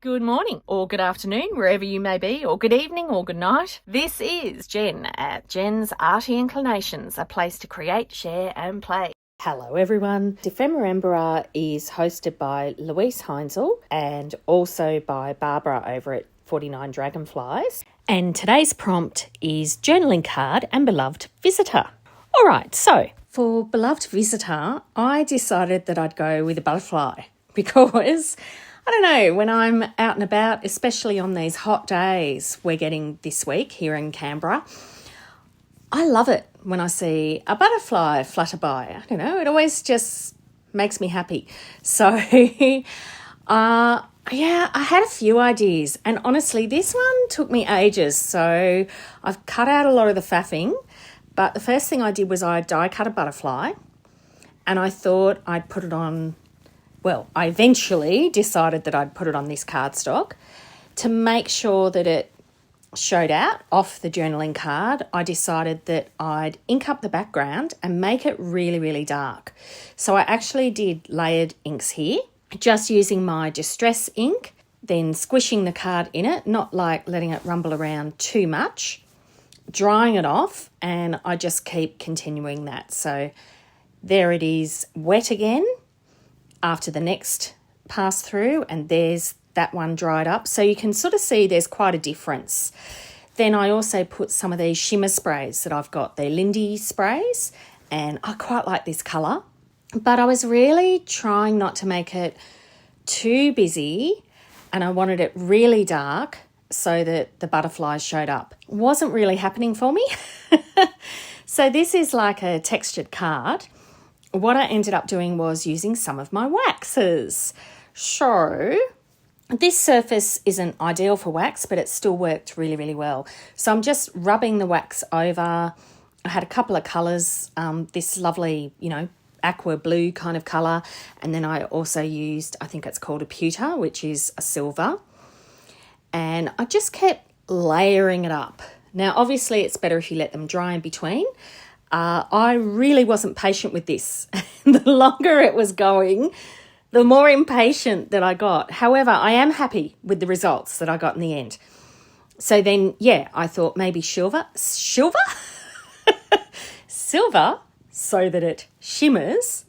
Good morning, or good afternoon, wherever you may be, or good evening, or good night. This is Jen at JensArtyInclinations, a place to create, share, and play. Hello everyone. Ephemera is hosted by Luise Heinzl and also by Barbara over at 49 Dragonflies. And today's prompt is journaling card and beloved visitor. All right, so for beloved visitor, I decided that I'd go with a butterfly because I don't know, when I'm out and about, especially on these hot days we're getting this week here in Canberra, I love it when I see a butterfly flutter by. I don't know, it always just makes me happy. So, I had a few ideas, and honestly, this one took me ages. So I've cut out a lot of the faffing, but the first thing I did was I die cut a butterfly, and I thought I'd put it on. Well, I eventually decided that I'd put it on this cardstock. To make sure that it showed out off the journaling card, I decided that I'd ink up the background and make it really, really dark. So I actually did layered inks here, just using my distress ink, then squishing the card in it, not like letting it rumble around too much, drying it off, and I just keep continuing that. So there it is, wet again after the next pass through, and there's that one dried up. So you can sort of see there's quite a difference. Then I also put some of these shimmer sprays that I've got. They're Lindy sprays, and I quite like this colour. But I was really trying not to make it too busy, and I wanted it really dark so that the butterflies showed up. It wasn't really happening for me. So this is like a textured card. What I ended up doing was using some of my waxes. So this surface isn't ideal for wax, but it still worked really, really well. So I'm just rubbing the wax over. I had a couple of colours, this lovely, aqua blue kind of colour. And then I also used, I think it's called a pewter, which is a silver. And I just kept layering it up. Now, obviously, it's better if you let them dry in between. I really wasn't patient with this. The longer it was going, the more impatient that I got. However, I am happy with the results that I got in the end. So then, I thought maybe silver, so that it shimmers.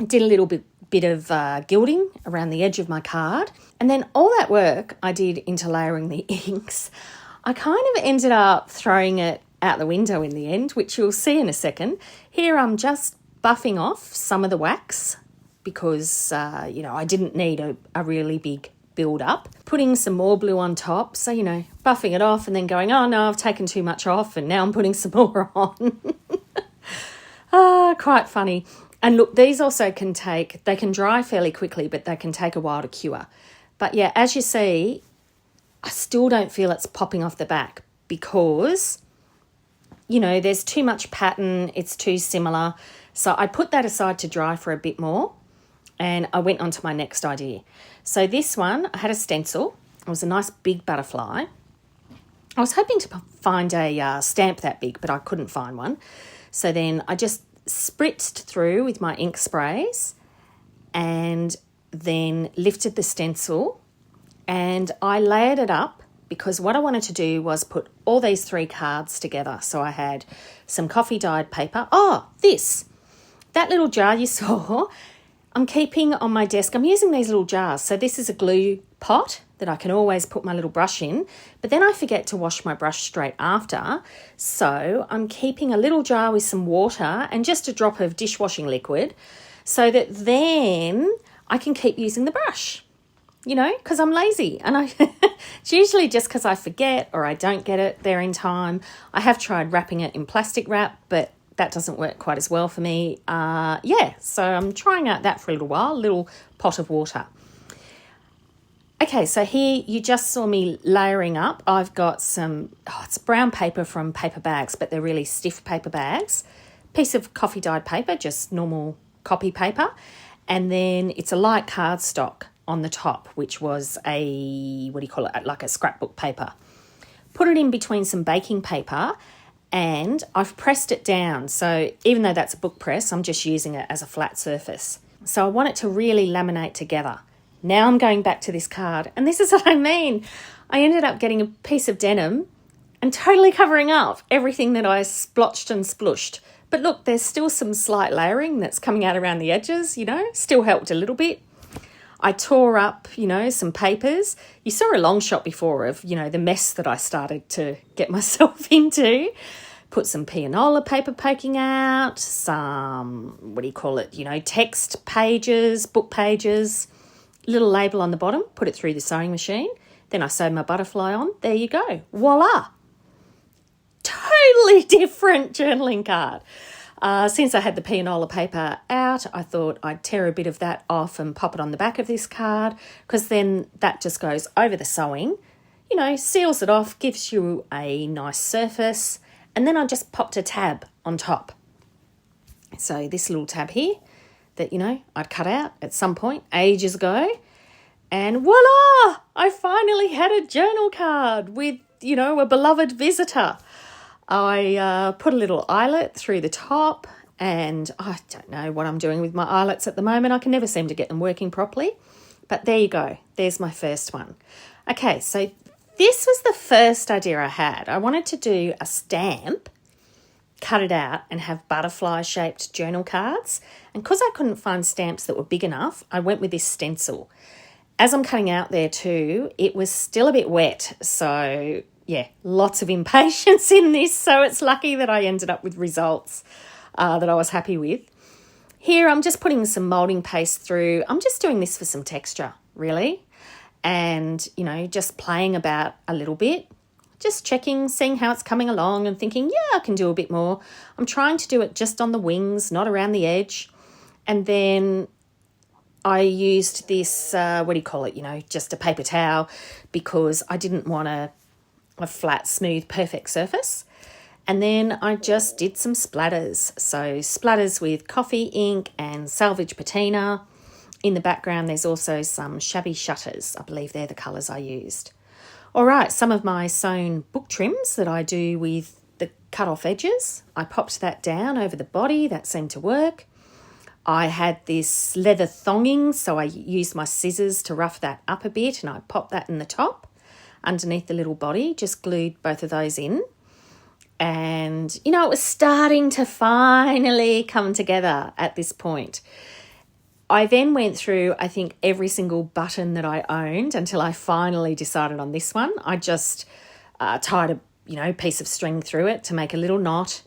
Did a little bit of gilding around the edge of my card. And then all that work I did into layering the inks, I kind of ended up throwing it out the window in the end, which you'll see in a second. Here I'm just buffing off some of the wax because, I didn't need a really big build up. Putting some more blue on top. So, buffing it off and then going, oh no, I've taken too much off and now I'm putting some more on. Quite funny. And look, these also they can dry fairly quickly, but they can take a while to cure. But yeah, as you see, I still don't feel it's popping off the back because there's too much pattern, it's too similar. So I put that aside to dry for a bit more and I went on to my next idea. So this one, I had a stencil. It was a nice big butterfly. I was hoping to find a stamp that big, but I couldn't find one. So then I just spritzed through with my ink sprays and then lifted the stencil and I layered it up, because what I wanted to do was put all these 3 cards together. So I had some coffee dyed paper. That little jar you saw, I'm keeping on my desk. I'm using these little jars. So this is a glue pot that I can always put my little brush in, but then I forget to wash my brush straight after. So I'm keeping a little jar with some water and just a drop of dishwashing liquid so that then I can keep using the brush. Because I'm lazy and it's usually just because I forget or I don't get it there in time. I have tried wrapping it in plastic wrap, but that doesn't work quite as well for me. So I'm trying out that for a little while, a little pot of water. Okay, so here you just saw me layering up. I've got some, it's brown paper from paper bags, but they're really stiff paper bags. Piece of coffee dyed paper, just normal copy paper. And then it's a light cardstock on the top, which was like a scrapbook paper. Put it in between some baking paper and I've pressed it down. So even though that's a book press, I'm just using it as a flat surface. So I want it to really laminate together. now I'm going back to this card, and this is what I mean. I ended up getting a piece of denim and totally covering up everything that I splotched and splooshed. But look, there's still some slight layering that's coming out around the edges, still helped a little bit. I tore up, some papers. You saw a long shot before of, the mess that I started to get myself into. Put some pianola paper poking out, some, text pages, book pages, little label on the bottom, put it through the sewing machine. Then I sewed my butterfly on. There you go. Voila. Totally different journaling card. Since I had the pianola paper out, I thought I'd tear a bit of that off and pop it on the back of this card, because then that just goes over the sewing, seals it off, gives you a nice surface, and then I just popped a tab on top. So this little tab here that, I'd cut out at some point ages ago, and voila, I finally had a journal card with, a beloved visitor. I put a little eyelet through the top, and I don't know what I'm doing with my eyelets at the moment. I can never seem to get them working properly. But there you go. There's my first one. Okay, so this was the first idea I had. I wanted to do a stamp, cut it out, and have butterfly-shaped journal cards. And because I couldn't find stamps that were big enough, I went with this stencil. As I'm cutting out there too, it was still a bit wet, so yeah, lots of impatience in this, so it's lucky that I ended up with results that I was happy with. Here I'm just putting some moulding paste through. I'm just doing this for some texture, really, and, just playing about a little bit, just checking, seeing how it's coming along and thinking, yeah, I can do a bit more. I'm trying to do it just on the wings, not around the edge. And then I used this, just a paper towel, because I didn't want a flat, smooth, perfect surface. And then I just did some splatters. So splatters with coffee ink and salvage patina. In the background, there's also some shabby shutters. I believe they're the colours I used. All right, some of my sewn book trims that I do with the cut-off edges. I popped that down over the body. That seemed to work. I had this leather thonging, so I used my scissors to rough that up a bit, and I popped that in the top underneath the little body, just glued both of those in. And, it was starting to finally come together at this point. I then went through, I think, every single button that I owned until I finally decided on this one. I just tied a piece of string through it to make a little knot.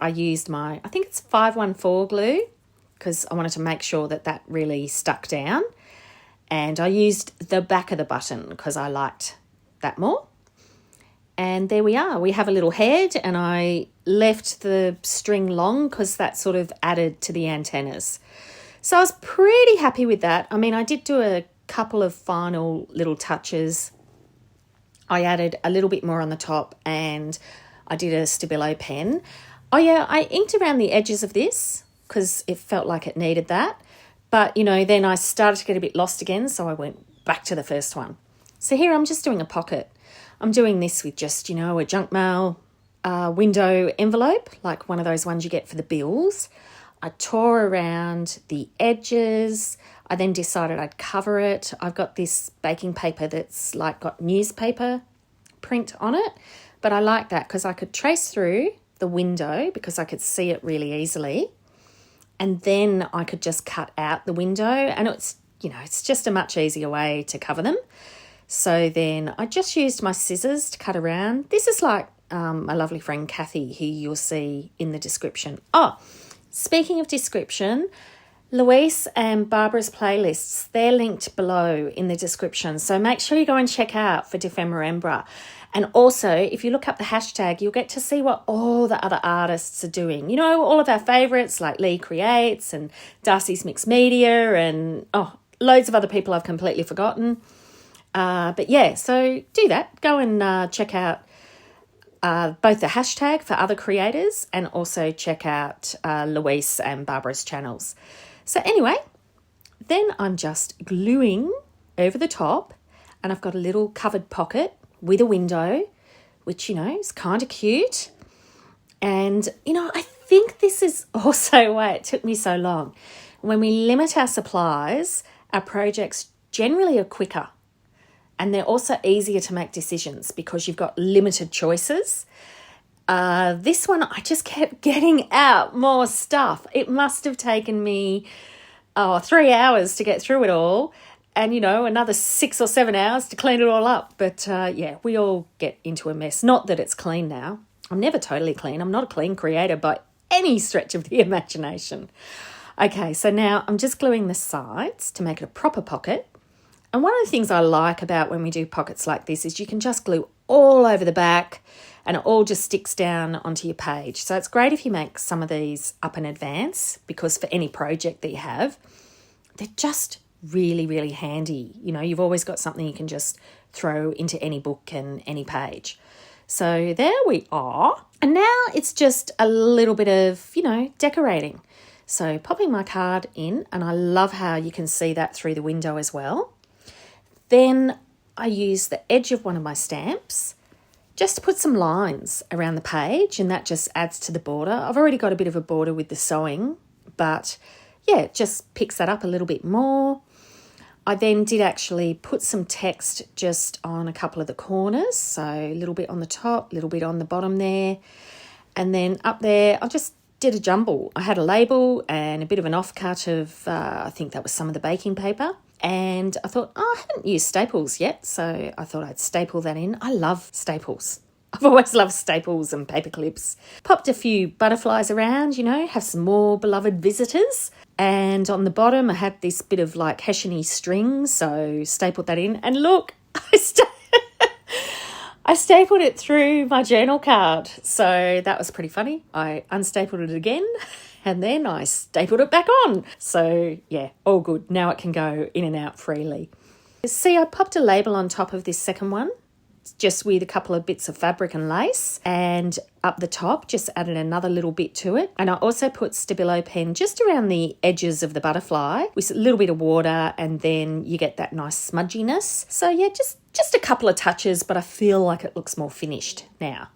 I used I think it's 514 glue, because I wanted to make sure that really stuck down. And I used the back of the button because I liked that more. And there we are. We have a little head, and I left the string long because that sort of added to the antennas. So I was pretty happy with that. I mean, I did do a couple of final little touches. I added a little bit more on the top, and I did a Stabilo pen. Oh yeah, I inked around the edges of this because it felt like it needed that. But, then I started to get a bit lost again, so I went back to the first one. So here I'm just doing a pocket. I'm doing this with just, a junk mail window envelope, like one of those ones you get for the bills. I tore around the edges. I then decided I'd cover it. I've got this baking paper that's got newspaper print on it, but I like that because I could trace through the window because I could see it really easily. And then I could just cut out the window, and it's just a much easier way to cover them. So then I just used my scissors to cut around. This is my lovely friend Cathy, who you'll see in the description. Oh, speaking of description, Luise and Barbara's playlists, they're linked below in the description. So make sure you go and check out for Ephemera. And also, if you look up the hashtag, you'll get to see what all the other artists are doing. All of our favourites like Lee Creates and Darcy's Mixed Media and loads of other people I've completely forgotten. But yeah, so do that. Go and check out both the hashtag for other creators and also check out Luise and Barbara's channels. So anyway, then I'm just gluing over the top, and I've got a little covered pocket with a window, which, is kind of cute. And, I think this is also why it took me so long. When we limit our supplies, our projects generally are quicker. And they're also easier to make decisions because you've got limited choices. This one, I just kept getting out more stuff. It must have taken me 3 hours to get through it all. And, another 6 or 7 hours to clean it all up. But, we all get into a mess. Not that it's clean now. I'm never totally clean. I'm not a clean creator by any stretch of the imagination. Okay, so now I'm just gluing the sides to make it a proper pocket. And one of the things I like about when we do pockets like this is you can just glue all over the back and it all just sticks down onto your page. So it's great if you make some of these up in advance because for any project that you have, they're just really, really handy. You've always got something you can just throw into any book and any page. So there we are. And now it's just a little bit of, decorating. So popping my card in, and I love how you can see that through the window as well. Then I use the edge of one of my stamps just to put some lines around the page, and that just adds to the border. I've already got a bit of a border with the sewing, but it just picks that up a little bit more. I then did actually put some text just on a couple of the corners, so a little bit on the top, a little bit on the bottom there, and then up there I just did a jumble. I had a label and a bit of an offcut of, I think that was some of the baking paper. And I thought, I haven't used staples yet, so I thought I'd staple that in. I love staples. I've always loved staples and paper clips. Popped a few butterflies around, have some more beloved visitors. And on the bottom, I had this bit of like Hessian-y string, so stapled that in. And look, I stapled it through my journal card. So that was pretty funny. I unstapled it again. And then I stapled it back on. So, all good. Now it can go in and out freely. See, I popped a label on top of this second one, just with a couple of bits of fabric and lace. And up the top, just added another little bit to it. And I also put Stabilo pen just around the edges of the butterfly with a little bit of water, and then you get that nice smudginess. So, just a couple of touches, but I feel like it looks more finished now.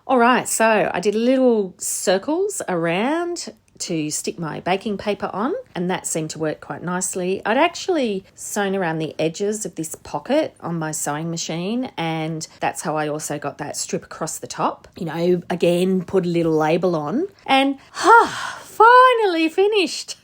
All right, so I did little circles around to stick my baking paper on, and that seemed to work quite nicely. I'd actually sewn around the edges of this pocket on my sewing machine, and that's how I also got that strip across the top. Again, put a little label on, and finally finished.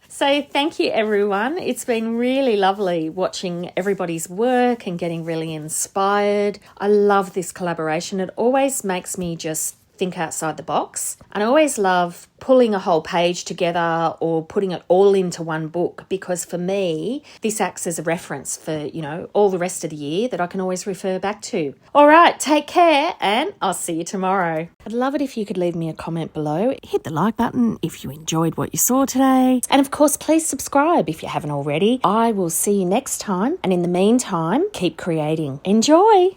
So thank you, everyone. It's been really lovely watching everybody's work and getting really inspired. I love this collaboration. It always makes me just think outside the box. And I always love pulling a whole page together or putting it all into one book, because for me, this acts as a reference for, all the rest of the year that I can always refer back to. All right, take care, and I'll see you tomorrow. I'd love it if you could leave me a comment below. Hit the like button if you enjoyed what you saw today. And of course, please subscribe if you haven't already. I will see you next time. And in the meantime, keep creating. Enjoy.